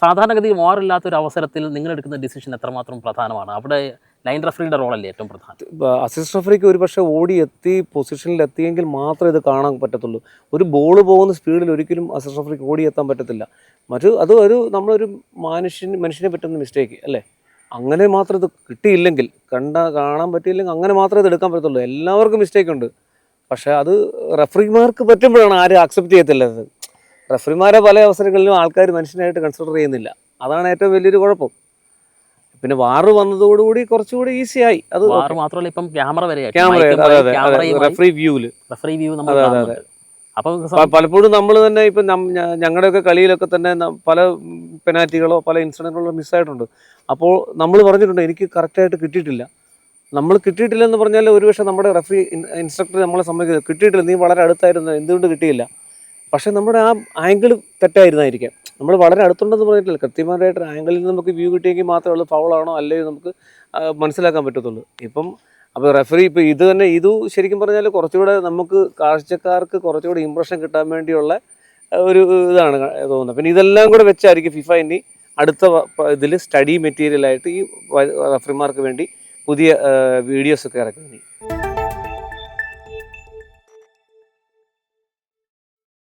സാധാരണഗതി വാറില്ലാത്ത ഒരു അവസരത്തിൽ നിങ്ങൾ എടുക്കുന്ന ഡിസിഷൻ എത്രമാത്രം പ്രധാനമാണ്? അവിടെ ലൈൻ റഫറിയുടെ റോളല്ലേ ഏറ്റവും പ്രധാനം? അസിസ്റ്റ് റഫറിക്ക് ഒരു പക്ഷേ ഓടി എത്തി പൊസിഷനിൽ എത്തിയെങ്കിൽ മാത്രമേ ഇത് കാണാൻ പറ്റത്തുള്ളൂ. ഒരു ബോൾ പോകുന്ന സ്പീഡിൽ ഒരിക്കലും അസിസ്റ്റ് റഫറിക്ക് ഓടി എത്താൻ പറ്റത്തില്ല. അത് നമ്മളൊരു മനുഷ്യനെ പറ്റുന്ന മിസ്റ്റേക്ക് അല്ലേ? അങ്ങനെ മാത്രം ഇത് കിട്ടിയില്ലെങ്കിൽ, കാണാൻ പറ്റിയില്ലെങ്കിൽ അങ്ങനെ മാത്രമേ ഇത് എടുക്കാൻ പറ്റത്തുള്ളൂ. എല്ലാവർക്കും മിസ്റ്റേക്ക് ഉണ്ട്. പക്ഷേ അത് റഫറിമാർക്ക് പറ്റുമ്പോഴാണ് ആരും അക്സെപ്റ്റ് ചെയ്യത്തില്ലത്. റഫറിമാരെ പല അവസരങ്ങളിലും ആൾക്കാർ മനുഷ്യനായിട്ട് കൺസിഡർ ചെയ്യുന്നില്ല. അതാണ് ഏറ്റവും വലിയൊരു കുഴപ്പം. പിന്നെ വാറ് വന്നതോടുകൂടി കുറച്ചുകൂടി ഈസിയായി. അത് മാത്രമല്ല, ഇപ്പം ക്യാമറ വരെ റഫറി വ്യൂവിൽ അപ്പോൾ പലപ്പോഴും നമ്മൾ തന്നെ ഇപ്പം ഞങ്ങളുടെയൊക്കെ കളിയിലൊക്കെ തന്നെ പല പെനാൽറ്റികളോ പല ഇൻസിഡൻറ്റുകളോ മിസ്സായിട്ടുണ്ട്. അപ്പോൾ നമ്മൾ പറഞ്ഞിട്ടുണ്ട് എനിക്ക് കറക്റ്റായിട്ട് കിട്ടിയിട്ടില്ല. നമ്മൾ കിട്ടിയിട്ടില്ലെന്ന് പറഞ്ഞാൽ ഒരുപക്ഷെ നമ്മുടെ റഫറി ഇൻസ്ട്രക്ടർ നമ്മളെ സമ്മതിക്കുന്നത് കിട്ടിയിട്ടില്ല, നീ വളരെ അടുത്തായിരുന്നു, എന്തുകൊണ്ട് കിട്ടിയില്ല? പക്ഷേ നമ്മുടെ ആ ആംഗിൾ തെറ്റായിരുന്നായിരിക്കാം. നമ്മൾ വളരെ അടുത്തുണ്ടെന്ന് പറഞ്ഞിട്ടില്ല, കൃത്യമായിട്ടൊരു ആംഗിളിൽ നിന്ന് നമുക്ക് വ്യൂ കിട്ടിയെങ്കിൽ മാത്രമേ ഉള്ളൂ ഫൗളാണോ അല്ലയോ നമുക്ക് മനസ്സിലാക്കാൻ പറ്റത്തുള്ളൂ. അപ്പോൾ റഫറി ഇത് ശരിക്കും പറഞ്ഞാൽ കുറച്ചുകൂടെ നമുക്ക് കാഴ്ചക്കാർക്ക് കുറച്ചുകൂടെ ഇമ്പ്രഷൻ കിട്ടാൻ വേണ്ടിയുള്ള ഒരു ഇതാണ് തോന്നുന്നത്. പിന്നെ ഇതെല്ലാം കൂടെ വെച്ചായിരിക്കും ഫിഫ ഇനി അടുത്ത ഇതിൽ സ്റ്റഡി മെറ്റീരിയലായിട്ട് ഈ റഫറിമാർക്ക് വേണ്ടി പുതിയ വീഡിയോസൊക്കെ ഇറക്കുന്നത്.